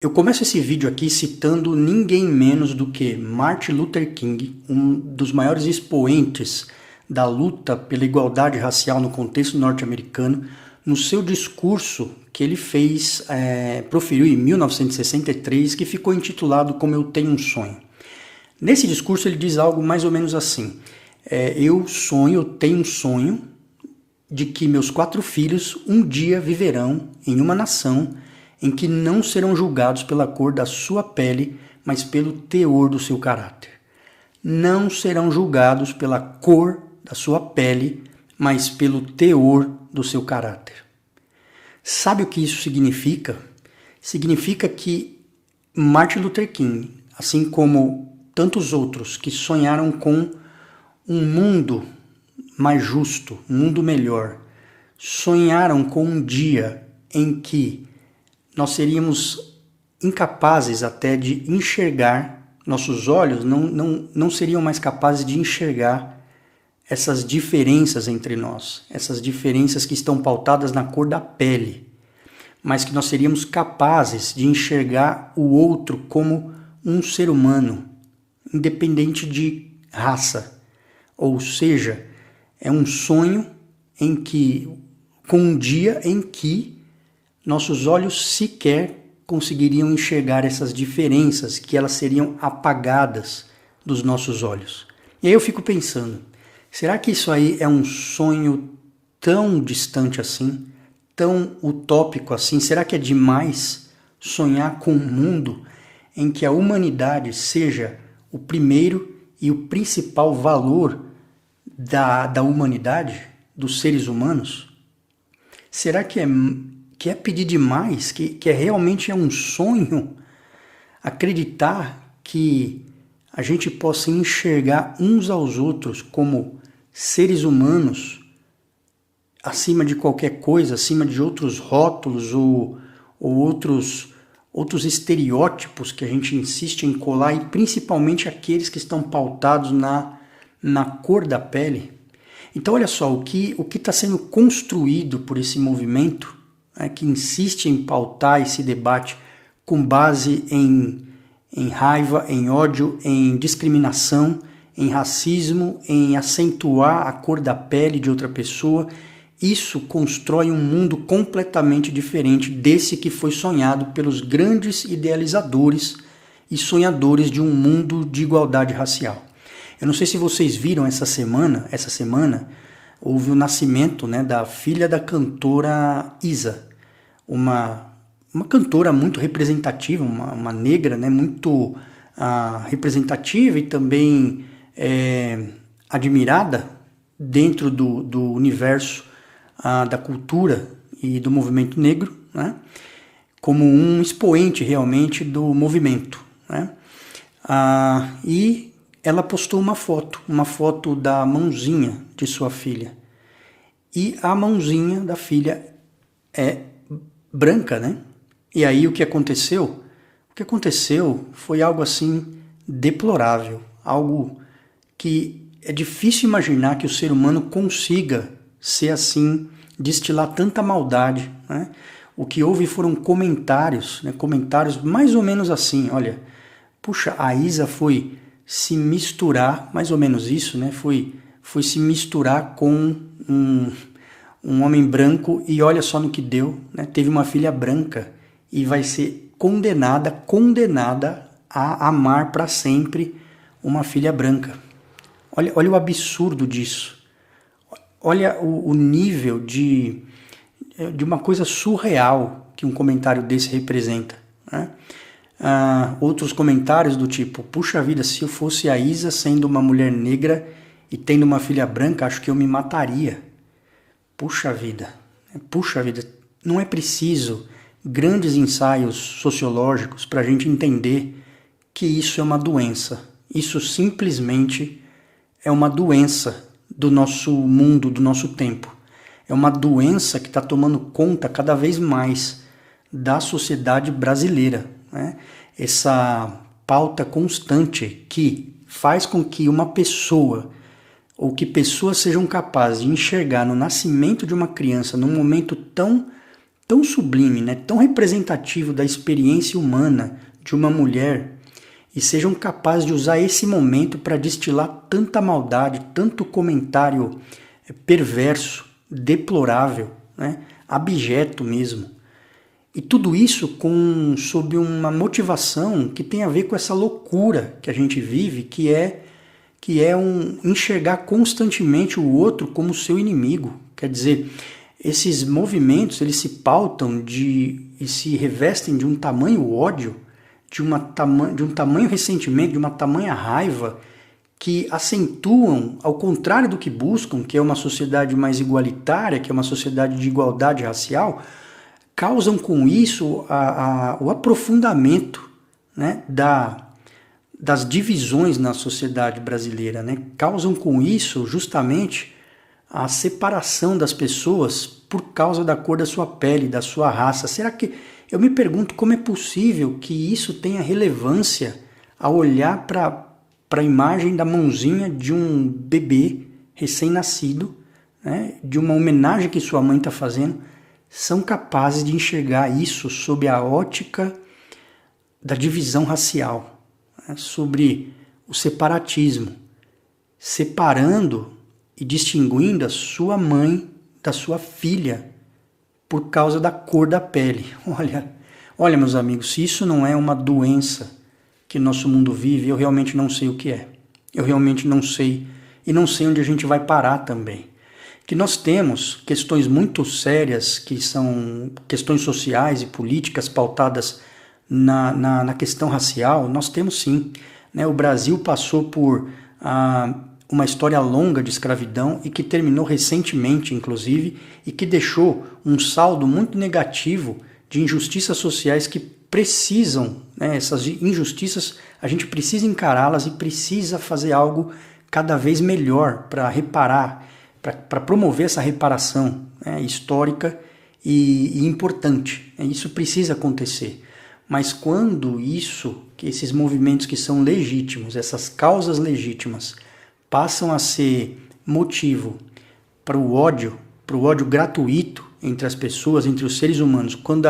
Eu começo esse vídeo aqui citando ninguém menos do que Martin Luther King, um dos maiores expoentes da luta pela igualdade racial no contexto norte-americano, no seu discurso que ele proferiu em 1963, que ficou intitulado Como Eu Tenho um Sonho. Nesse discurso ele diz algo mais ou menos assim: eu tenho um sonho de que meus 4 filhos um dia viverão em uma nação em que não serão julgados pela cor da sua pele, mas pelo teor do seu caráter. Não serão julgados pela cor da sua pele, mas pelo teor do seu caráter. Sabe o que isso significa? Significa que Martin Luther King, assim como tantos outros que sonharam com um mundo mais justo, um mundo melhor, sonharam com um dia em que nós seríamos incapazes até de enxergar, nossos olhos não seriam mais capazes de enxergar essas diferenças entre nós, essas diferenças que estão pautadas na cor da pele, mas que nós seríamos capazes de enxergar o outro como um ser humano, independente de raça. Ou seja, é um sonho com um dia em que nossos olhos sequer conseguiriam enxergar essas diferenças, que elas seriam apagadas dos nossos olhos. E aí eu fico pensando, será que isso aí é um sonho tão distante assim, tão utópico assim? Será que é demais sonhar com um mundo em que a humanidade seja o primeiro e o principal valor da humanidade, dos seres humanos? Será que é pedir demais, que realmente é um sonho acreditar que a gente possa enxergar uns aos outros como seres humanos acima de qualquer coisa, acima de outros rótulos ou outros estereótipos que a gente insiste em colar, e principalmente aqueles que estão pautados na cor da pele? Então olha só, o que está sendo construído por esse movimento, que insiste em pautar esse debate com base em raiva, em ódio, em discriminação, em racismo, em acentuar a cor da pele de outra pessoa. Isso constrói um mundo completamente diferente desse que foi sonhado pelos grandes idealizadores e sonhadores de um mundo de igualdade racial. Eu não sei se vocês viram essa semana houve o nascimento, da filha da cantora Isa, uma cantora muito representativa, uma negra, muito representativa e também admirada dentro do universo da cultura e do movimento negro, como um expoente realmente do movimento. E ela postou uma foto da mãozinha de sua filha. E a mãozinha da filha é branca, E aí o que aconteceu? O que aconteceu foi algo assim deplorável, algo que é difícil imaginar que o ser humano consiga ser assim, destilar tanta maldade, O que houve foram comentários, comentários mais ou menos assim: olha, puxa, a Isa foi se misturar, mais ou menos isso, foi se misturar com um homem branco e olha só no que deu, Teve uma filha branca e vai ser condenada a amar para sempre uma filha branca. Olha o absurdo disso. Olha o nível de uma coisa surreal que um comentário desse representa, outros comentários do tipo: puxa vida, se eu fosse a Isa sendo uma mulher negra e tendo uma filha branca, acho que eu me mataria. Puxa vida, não é preciso grandes ensaios sociológicos para a gente entender que isso é uma doença. Isso simplesmente é uma doença do nosso mundo, do nosso tempo. É uma doença que está tomando conta cada vez mais da sociedade brasileira. Essa pauta constante que faz com que uma pessoa, ou que pessoas sejam capazes de enxergar no nascimento de uma criança, num momento tão tão sublime, né, tão representativo da experiência humana de uma mulher, e sejam capazes de usar esse momento para destilar tanta maldade, tanto comentário perverso, deplorável, né, abjeto mesmo. E tudo isso sob uma motivação que tem a ver com essa loucura que a gente vive, que é enxergar constantemente o outro como seu inimigo. Quer dizer, esses movimentos, eles se pautam e se revestem de um tamanho ódio, de um tamanho ressentimento, de uma tamanha raiva, que acentuam, ao contrário do que buscam, que é uma sociedade mais igualitária, que é uma sociedade de igualdade racial, causam com isso o aprofundamento, né, das divisões na sociedade brasileira, né? Causam com isso justamente a separação das pessoas por causa da cor da sua pele, da sua raça. Será que... Eu me pergunto como é possível que isso tenha relevância ao olhar para a imagem da mãozinha de um bebê recém-nascido, né, de uma homenagem que sua mãe está fazendo, são capazes de enxergar isso sob a ótica da divisão racial, né, sobre o separatismo, separando e distinguindo a sua mãe da sua filha por causa da cor da pele. Olha, meus amigos, se isso não é uma doença que nosso mundo vive, eu realmente não sei o que é. Eu realmente não sei, e não sei onde a gente vai parar também. Que nós temos questões muito sérias, que são questões sociais e políticas pautadas na questão racial, nós temos sim. Né? O Brasil passou por uma história longa de escravidão e que terminou recentemente, inclusive, e que deixou um saldo muito negativo de injustiças sociais que precisam, né, essas injustiças, a gente precisa encará-las e precisa fazer algo cada vez melhor para reparar, para promover essa reparação, né, histórica e importante. Isso precisa acontecer. Mas quando esses movimentos que são legítimos, essas causas legítimas, passam a ser motivo para o ódio gratuito entre as pessoas, entre os seres humanos, quando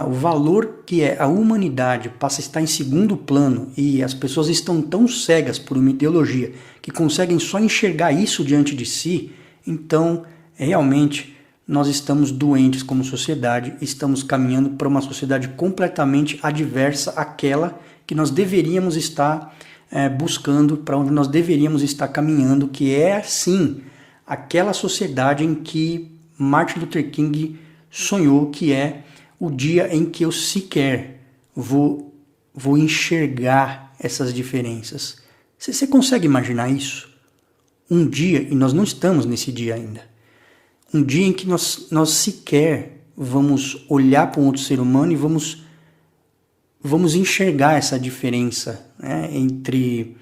o valor que é a humanidade passa a estar em segundo plano e as pessoas estão tão cegas por uma ideologia que conseguem só enxergar isso diante de si, então realmente nós estamos doentes como sociedade, estamos caminhando para uma sociedade completamente adversa àquela que nós deveríamos estar buscando, para onde nós deveríamos estar caminhando, que é, sim, aquela sociedade em que Martin Luther King sonhou, que é o dia em que eu sequer vou enxergar essas diferenças. Você consegue imaginar isso? Um dia, e nós não estamos nesse dia ainda, um dia em que nós sequer vamos olhar para um outro ser humano e vamos enxergar essa diferença, né, entre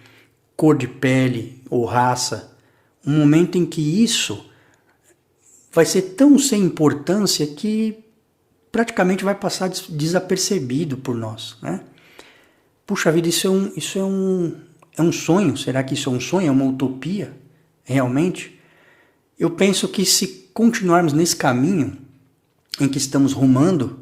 cor de pele ou raça. Um momento em que isso vai ser tão sem importância que praticamente vai passar desapercebido por nós, né? Puxa vida, isso é um sonho? Será que isso é um sonho? É uma utopia? Realmente? Eu penso que se continuarmos nesse caminho em que estamos rumando,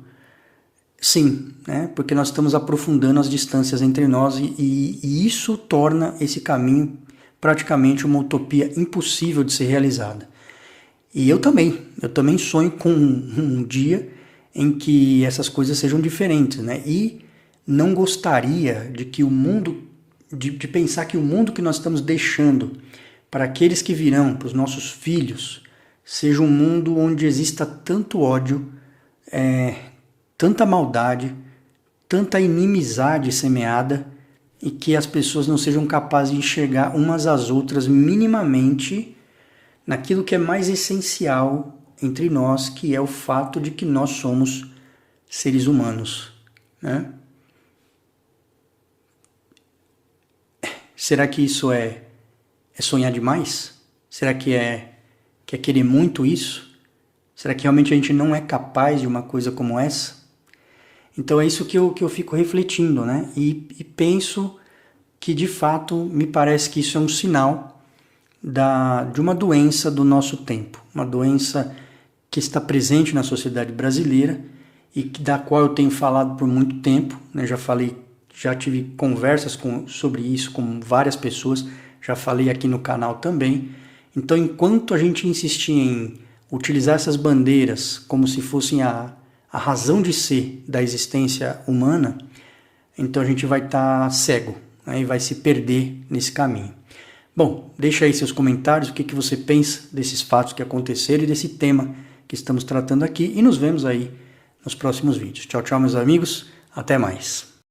sim, né? Porque nós estamos aprofundando as distâncias entre nós e isso torna esse caminho praticamente uma utopia impossível de ser realizada. E eu também sonho com um dia em que essas coisas sejam diferentes, né? E não gostaria de que o mundo, de pensar que o mundo que nós estamos deixando para aqueles que virão, para os nossos filhos, seja um mundo onde exista tanto ódio, tanta maldade, tanta inimizade semeada e que as pessoas não sejam capazes de enxergar umas às outras minimamente naquilo que é mais essencial entre nós, que é o fato de que nós somos seres humanos, né? Será que isso é sonhar demais? Será que é querer muito isso? Será que realmente a gente não é capaz de uma coisa como essa? Então é isso que eu fico refletindo, né? E penso que, de fato, me parece que isso é um sinal de uma doença do nosso tempo. Uma doença que está presente na sociedade brasileira e da qual eu tenho falado por muito tempo, né? Já tive conversas sobre isso com várias pessoas, já falei aqui no canal também. Então, enquanto a gente insistir em utilizar essas bandeiras como se fossem a razão de ser da existência humana, então a gente vai estar cego, né? E vai se perder nesse caminho. Bom, deixa aí seus comentários, o que você pensa desses fatos que aconteceram e desse tema que estamos tratando aqui, e nos vemos aí nos próximos vídeos. Tchau, tchau, meus amigos, até mais.